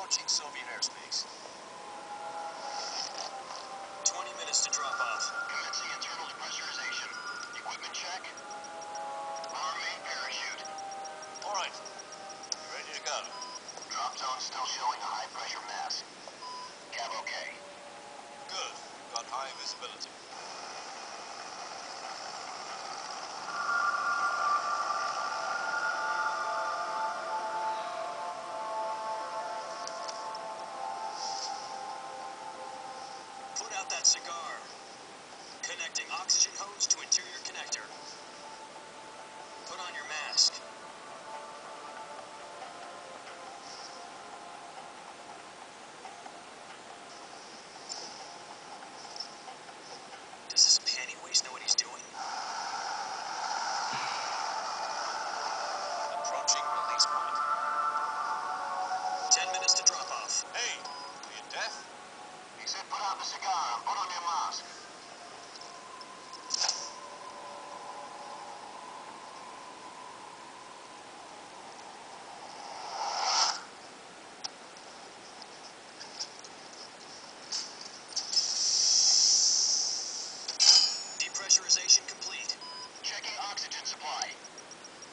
Approaching Soviet airspace. 20 minutes to drop off. Commencing internal depressurization. Equipment check. Arm main parachute. All right. You ready to go? Drop zone still showing a high pressure mass. Cab okay. Good. We've got high visibility. Put out that cigar. Connecting oxygen hose to interior connector. Put on your mask. Does this panty waste know what he's doing? Approaching release point. 10 minutes to drop off. Hey, are you deaf? He said put out the cigar and put on your mask. Depressurization complete. Checking oxygen supply.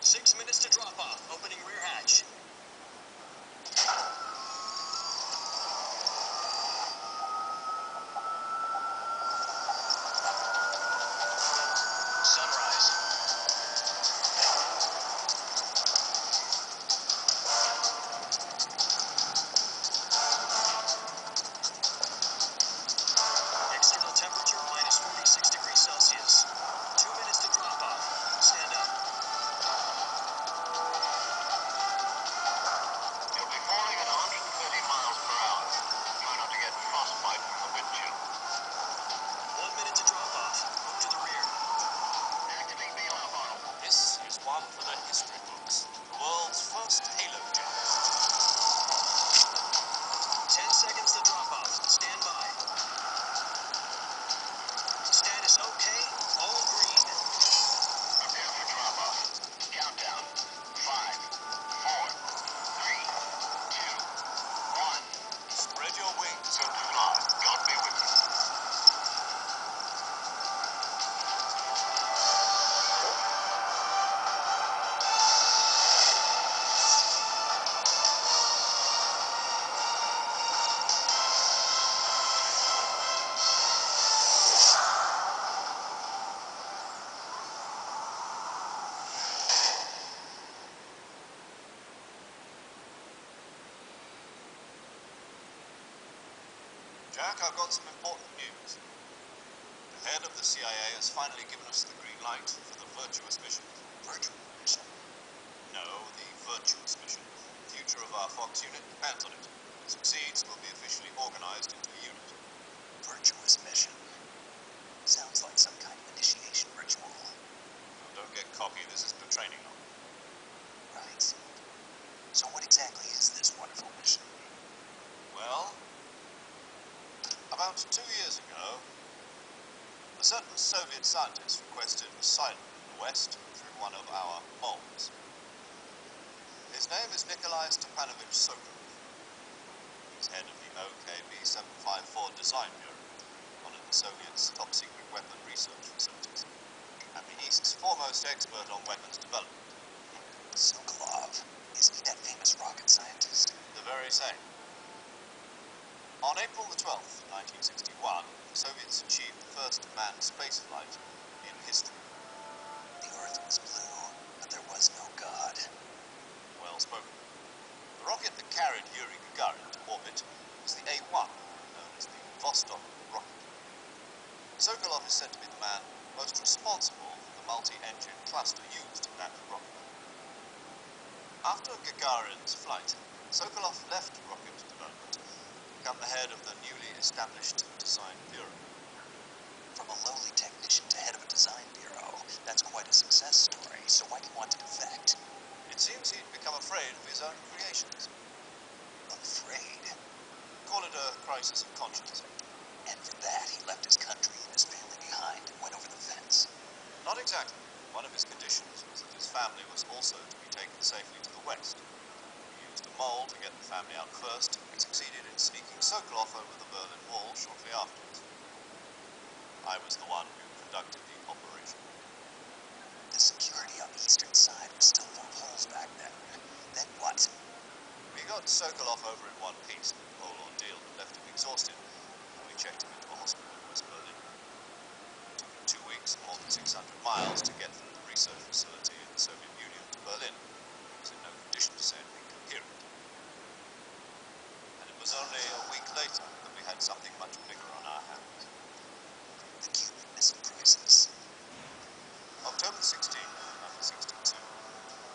6 minutes to drop off. Opening rear hatch. Sunrise. External temperature minus 46 degrees Celsius. 2 minutes to drop off. Stand up. You'll be falling at 130 miles per hour. Try not to get frostbite from the wind chill. 1 minute to drop off. Move to the rear. Activate bailout model. This is one for the history books. The world's first halo jump. 10 seconds to drop off. Stand by. Status okay. All green. Prepare for drop-off. Countdown. 5, 4, 3, 2, 1. Spread your wings and fly. God be with you. Jack, I've got some important news. The head of the CIA has finally given us the green light for the virtuous mission. Virtual mission. No, the virtuous mission. The future of our Fox unit depends on it. If it succeeds, we'll be officially organized into a unit. Virtuous mission. Sounds like some kind of initiation ritual. Now, don't get cocky. This isn't a training run. Right. So what exactly is this wonderful mission? Well, about 2 years ago, a certain Soviet scientist requested asylum in the West through one of our moles. His name is Nikolai Stepanovich Sokolov. He's head of the OKB 754 Design Bureau, one of the Soviets' top-secret weapon research facilities, and the East's foremost expert on weapons development. Sokolov. Isn't he that famous rocket scientist? The very same. On April the 12th, 1961, the Soviets achieved the first manned spaceflight in history. The Earth was blue, but there was no God. Well spoken. The rocket that carried Yuri Gagarin to orbit was the A-1, known as the Vostok rocket. Sokolov is said to be the man most responsible for the multi-engine cluster used in that rocket. After Gagarin's flight, Sokolov left rocket development to become the head of the newly established Design Bureau. From a lowly technician to head of a design bureau, that's quite a success story, so why do you want to defect? It seems he'd become afraid of his own creations. Afraid? Call it a crisis of conscience. And for that, he left his country and his family behind and went over the fence. Not exactly. One of his conditions was that his family was also to be taken safely to the West. He used a mole to get the family out first, we succeeded in sneaking Sokolov over the Berlin Wall shortly afterwards. I was the one who conducted the operation. The security on the eastern side was still full of holes back then. Then what? We got Sokolov over in one piece, but the whole ordeal had left him exhausted, and we checked him into a hospital in West Berlin. It took him 2 weeks and more than 600 miles to get from the research facility in the Soviet Union to Berlin. He was in no condition to say anything coherent. And it was only a week later that we had something much bigger on our hands. The Cuban Missile Crisis. October 16, 1962,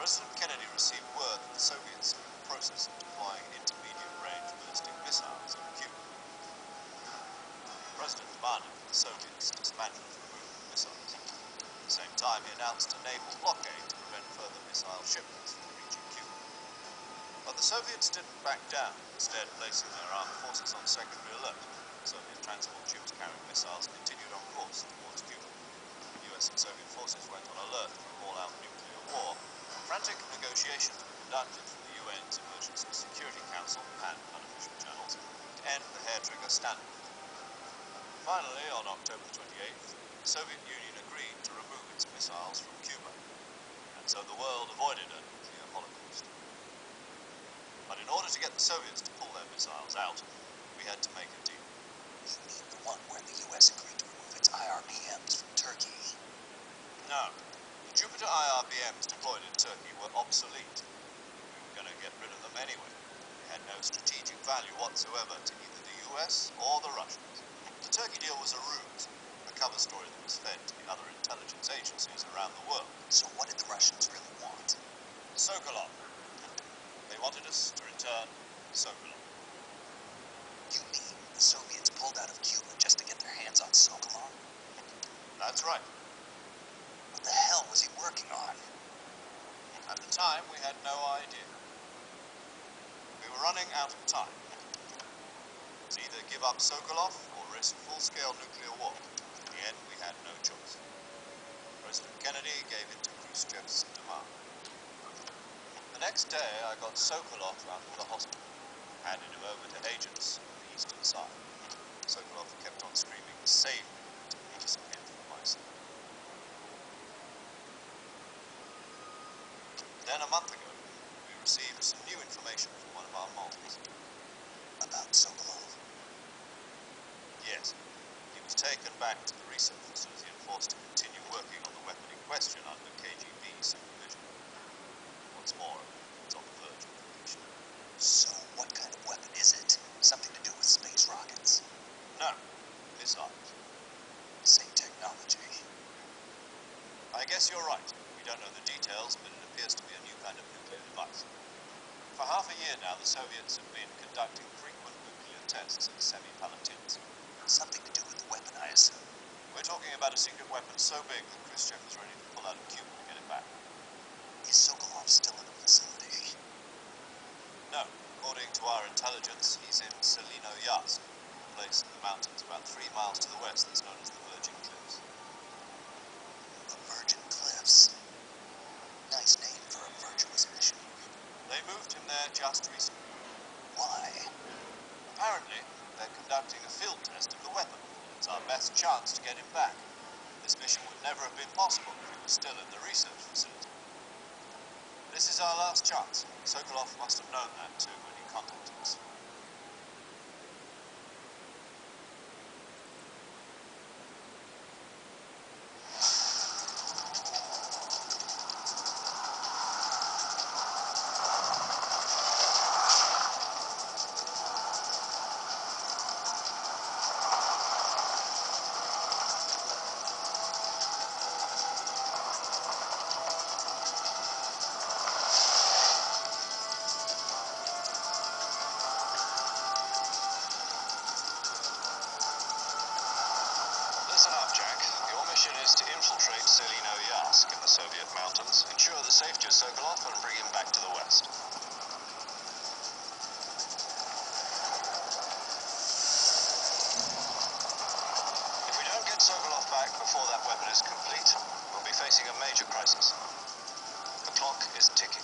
President Kennedy received word that the Soviets were in the process of deploying intermediate-range ballistic missiles over Cuba. The President demanded that the Soviets dismantle and remove the missiles. At the same time, he announced a naval blockade to prevent further missile shipments from reaching Cuba. But the Soviets didn't back down, instead placing their armed forces on secondary alert. Soviet transport ships carrying missiles continued on course towards Cuba. US and Soviet forces went on alert for an all-out nuclear war. Frantic negotiations were conducted from the UN's Emergency Security Council and unofficial channels to end the hair-trigger standoff. Finally, on October 28th, the Soviet Union agreed to remove its missiles from Cuba, and so the world avoided a nuclear holocaust. But in order to get the Soviets to pull their missiles out, we had to make a deal. You mean the one where the U.S. agreed to remove its IRBMs from Turkey? No. The Jupiter IRBMs deployed in Turkey were obsolete. We were going to get rid of them anyway. They had no strategic value whatsoever to either the US or the Russians. The Turkey deal was a ruse, a cover story that was fed to the other intelligence agencies around the world. So what did the Russians really want? Sokolov. They wanted us to return Sokolov. You mean the Soviets pulled out of Cuba just to get their hands on Sokolov? That's right. What the hell was he working on? At the time, we had no idea. We were running out of time. It was either give up Sokolov or risk full-scale nuclear war. In the end, we had no choice. President Kennedy gave in to Khrushchev's demand. The next day, I got Sokolov out of the hospital, handed him over to agents on the eastern side. Sokolov kept on screaming, "Save me," until he disappeared from my sight. Then, a month ago, we received some new information from one of our moles. About Sokolov? Yes, he was taken back to the research facility and forced to continue working on the weapon in question under KGB supervision. What's more, it's on the verge of completion. So what kind of weapon is it? Something to do with space rockets? No, missiles. Same technology. I guess you're right. We don't know the details, but it appears to be a new kind of nuclear device. For half a year now, the Soviets have been conducting frequent nuclear tests at Semipalatinsk. Something to do with the weapon, I assume. We're talking about a secret weapon so big that Khrushchev is ready to pull out of Cuba to get it back. Is Sokolov still in the facility? No. According to our intelligence, he's in Selino-Yatsk, a place in the mountains about 3 miles to the west that's known as the Virgin Cliffs. The Virgin Cliffs. Nice name for a virtuous mission. They moved him there just recently. Why? Apparently, they're conducting a field test of the weapon. It's our best chance to get him back. This mission would never have been possible if he was still in the research facility. This is our last chance. Sokolov must have known that too when he contacted us. Listen up, Jack. Your mission is to infiltrate Selino-Yatsk in the Soviet mountains, ensure the safety of Sokolov, and bring him back to the West. If we don't get Sokolov back before that weapon is complete, we'll be facing a major crisis. The clock is ticking.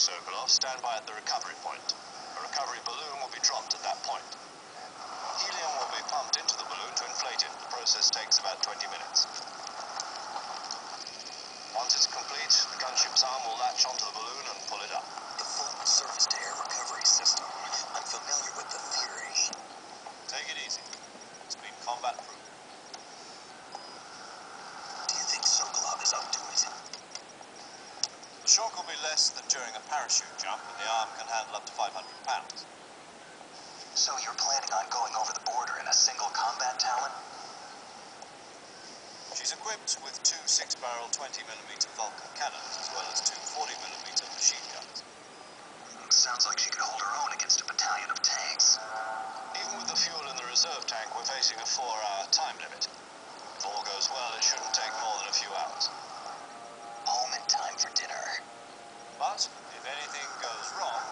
Sokolov, stand by at the recovery point. A recovery balloon will be dropped at that point. Helium will be pumped into the balloon to inflate it. The process takes about 20 minutes. Once it's complete, the gunship's arm will latch onto the balloon and pull it up. The full surface-to-air recovery system. I'm familiar with the theory. Take it easy. It's been combat-proof. Do you think Sokolov is up to it? The shock will be less than during a parachute jump, and the arm can handle up to 500 pounds. So you're planning on going over the border in a single combat talon? She's equipped with two 6-barrel 20mm Vulcan cannons, as well as two 40mm machine guns. Sounds like she could hold her own against a battalion of tanks. Even with the fuel in the reserve tank, we're facing a 4-hour time limit. If all goes well, it shouldn't take more than a few hours. Home in time for dinner. But if anything goes wrong,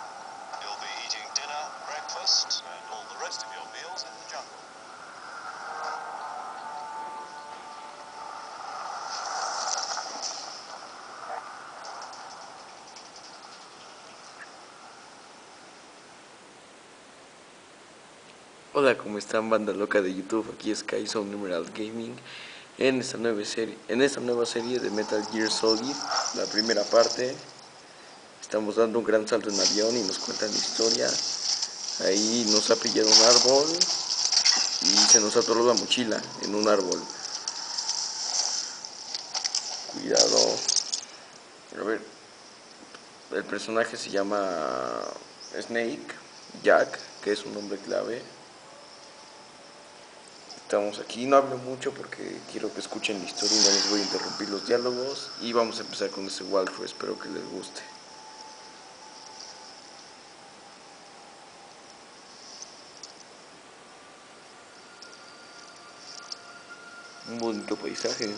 you'll be eating dinner, breakfast, and all the rest of your meals in the jungle. Hola, ¿cómo están, banda loca de YouTube? Aquí es Skyzone Emerald Gaming en esta nueva serie de Metal Gear Solid, la primera parte. Estamos dando un gran salto en avión y nos cuentan la historia. Ahí nos ha pillado un árbol y se nos atoró la mochila en un árbol. Cuidado. A ver, el personaje se llama Snake, Jack, que es un nombre clave. Estamos aquí, no hablo mucho porque quiero que escuchen la historia y no les voy a interrumpir los diálogos. Y vamos a empezar con este walkthrough, espero que les guste. Un bonito paisaje.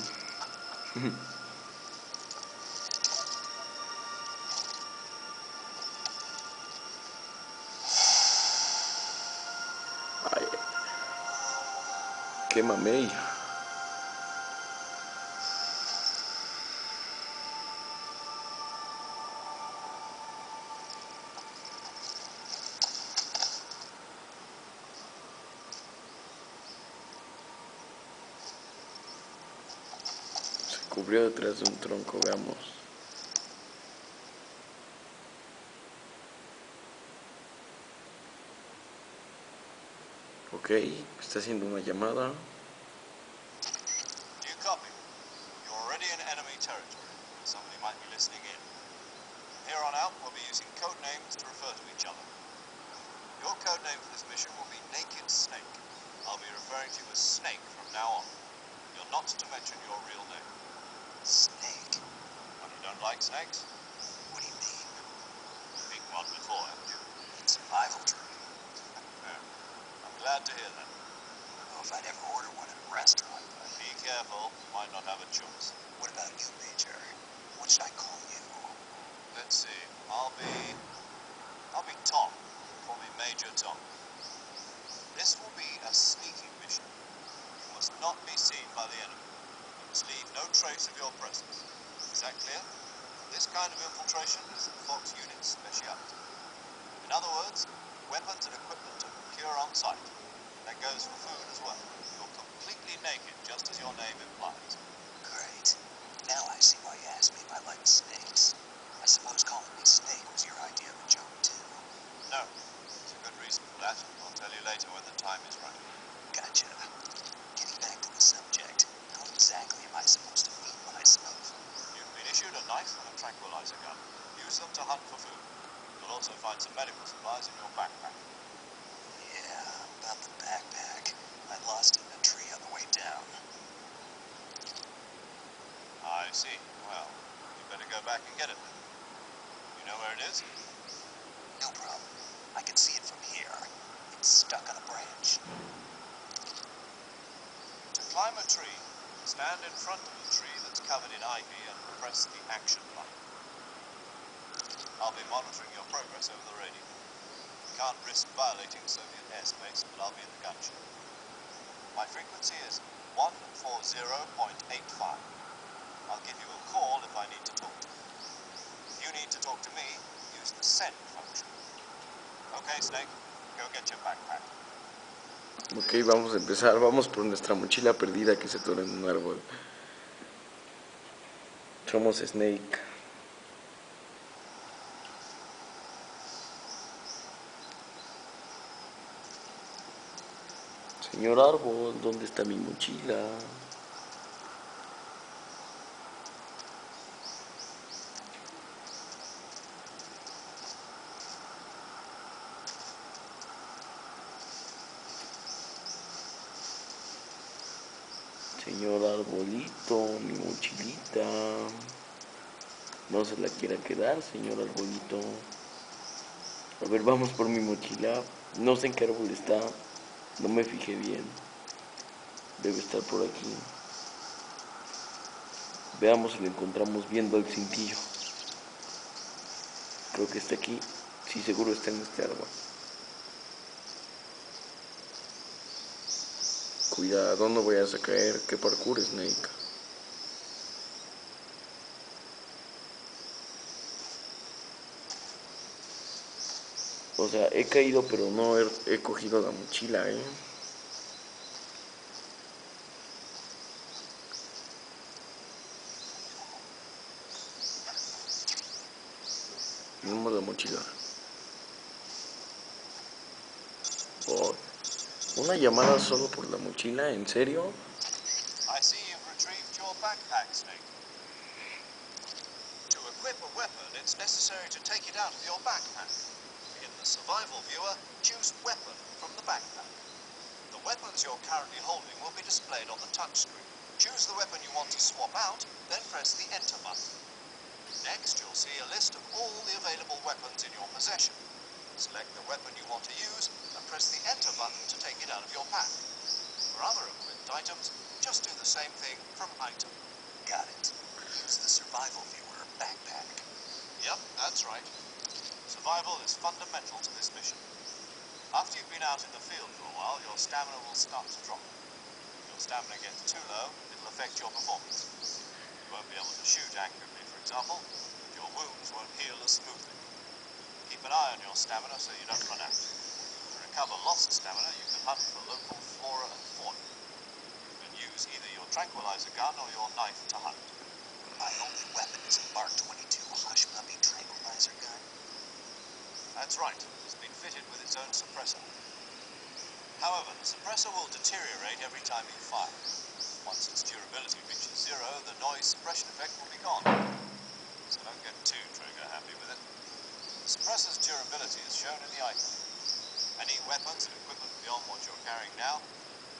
Ay, qué mamey. Se cubrió detrás de un tronco, veamos. Ok, está haciendo una llamada. Do you copy? You're already in enemy territory. Somebody might be listening in. From here on out, we'll be using code names to refer to each other. Your code name for this mission will be Naked Snake. I'll be referring to you as Snake from now on. You're not to mention your real name. Snake? Well, you don't like snakes? What do you mean? You've eaten one before, haven't you? Survival training. Yeah. I'm glad to hear that. I don't know if I'd ever order one at a restaurant, but... Be careful, you might not have a choice. What about you, Major? What should I call you? Let's see. I'll be Tom. Call me Major Tom. This will be a sneaking mission. You must not be seen by the enemy. You must leave no trace of your presence. Is that clear? This kind of infiltration is the Fox unit's speciality. In other words, weapons and equipment are procure on site. That goes for food as well. You're completely naked, just as your name implies. Great. Now I see why you asked me if I liked snakes. I suppose calling me Snake was your idea of a joke, too. No. There's a good reason for that. I'll tell you later when the time is right. Gotcha. Getting back to the subject, how exactly am I supposed to feed myself? You've been issued a knife and a tranquilizer gun. Use them to hunt for food. You'll also find some medical supplies in your backpack. Yeah, about the backpack. I lost it in a tree on the way down. I see. Well, you better go back and get it then. You know where it is? No problem. I can see it from here. It's stuck on a branch. To climb a tree, stand in front of the tree that's covered in ivy and press the action button. I'll be monitoring your progress over the radio. Can't risk violating Soviet airspace, but I'll be in the gunship. My frequency is 140.85. I'll give you a call if I need to talk to you. If you need to talk to me, use use the send function. Okay, Snake, go get your backpack. Ok, vamos a empezar. Vamos por nuestra mochila perdida que se atoró en un árbol. Somos Snake. Señor árbol, ¿dónde está mi mochila? Señor arbolito, mi mochilita. No se la quiera quedar, señor arbolito. A ver, vamos por mi mochila. No sé en qué árbol está. No me fijé bien. Debe estar por aquí. Veamos si lo encontramos viendo el cintillo. Creo que está aquí. Sí, seguro está en este árbol. Cuidado, no vayas a caer. Qué parkour, Snake. O sea, he caído, pero no he cogido la mochila, Tenemos la mochila. Oh, una llamada solo por la mochila, ¿en serio? I see you've retrieved your backpack, Snake. To equip a weapon, it's necessary to take it out of your backpack. In the survival viewer, choose Weapon from the backpack. The weapons you're currently holding will be displayed on the touchscreen. Choose the weapon you want to swap out, then press the Enter button. Next, you'll see a list of all the available weapons in your possession. Select the weapon you want to use and press the Enter button to take it out of your pack. For other equipped items, just do the same thing from Item. Got it. Use the survival viewer backpack. Yep, that's right. Survival is fundamental to this mission. After you've been out in the field for a while, your stamina will start to drop. If your stamina gets too low, it'll affect your performance. You won't be able to shoot accurately, for example, and your wounds won't heal as smoothly. Keep an eye on your stamina so you don't run out. To recover lost stamina, you can hunt for local flora and fauna. You can use either your tranquilizer gun or your knife to hunt. My only weapon is a Mark 22 Hush Puppy tranquilizer gun. That's right, it's been fitted with its own suppressor. However, the suppressor will deteriorate every time you fire. Once its durability reaches zero, the noise suppression effect will be gone. So don't get too trigger happy with it. The suppressor's durability is shown in the item. Any weapons and equipment beyond what you're carrying now,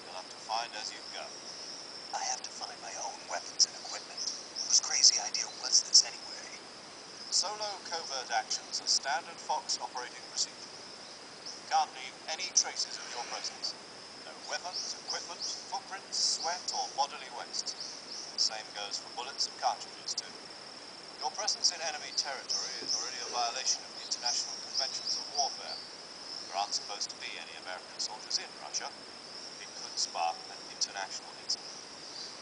you'll have to find as you go. I have to find my own weapons and equipment. Whose crazy idea was this anyway? Solo covert actions are standard Fox operating procedure. You can't leave any traces of your presence. No weapons, equipment, footprints, sweat, or bodily waste. The same goes for bullets and cartridges, too. Your presence in enemy territory is already a violation of the International Conventions of Warfare. There aren't supposed to be any American soldiers in Russia. It could spark an international incident.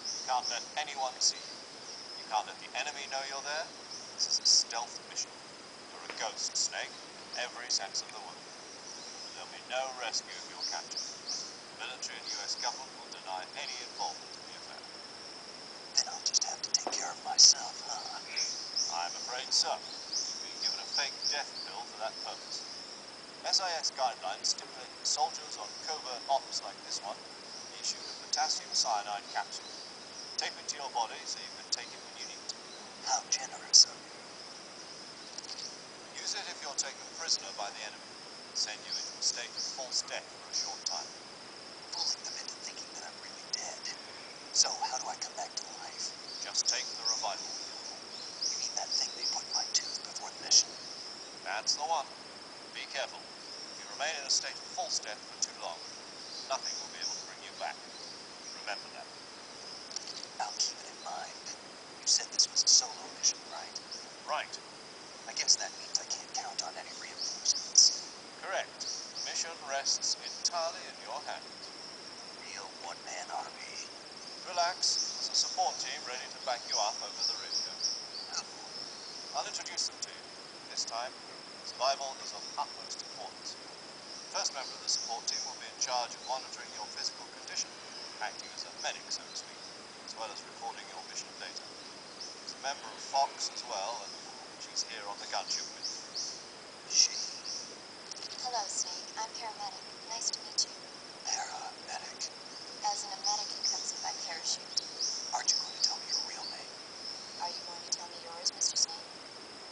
You can't let anyone see you. You can't let the enemy know you're there. This is a stealth mission. You're a ghost, Snake, in every sense of the word. There'll be no rescue if you're captured. The military and US government will deny any involvement in the affair. Then I'll just have to take care of myself, huh? I'm afraid so. You've been given a fake death pill for that purpose. SIS guidelines stipulate that soldiers on covert ops like this one be issued a potassium cyanide capsule. Tape it to your body so you can take it when you need to. How generous of you. Use it if you're taken prisoner by the enemy. Send you into a state of false death for a short time. Fooling them into thinking that I'm really dead. So, how do I come back to life? Just take the revival pill. You mean that thing they put in my tooth before the mission? That's the one. Be careful. If you remain in a state of false death for too long, nothing will be able to bring you back. Remember that. I'll keep it in mind. You said this was a solo mission, right? Right. I guess that means I can't count on any reinforcements. Correct. The mission rests entirely in your hands. Real one-man army. Relax. There's a support team ready to back you up over the radio. Who? I'll introduce them to you. This time, Survival is of utmost importance. The first member of the support team will be in charge of monitoring your physical condition, acting as a medic, so to speak, as well as recording your mission data. She's a member of Fox as well, and she's here on the gunship with you. She. Hello, Snake. I'm paramedic. Nice to meet you. Paramedic. As in a medic who comes in by parachute. Aren't you going to tell me your real name? Are you going to tell me yours, Mr. Snake?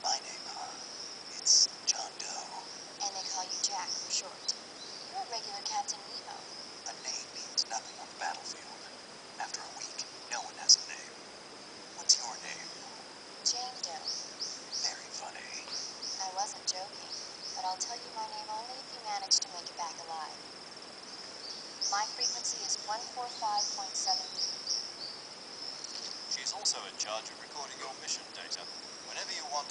My name, it's John Doe. And they call you Jack for short. You're a regular Captain Nemo. A name means nothing on the battlefield. After a week, no one has a name. What's your name? Jane Doe. Very funny. I wasn't joking, but I'll tell you my name only if you manage to make it back alive. My frequency is 145.73. She's also in charge of recording your mission data. Whenever you want to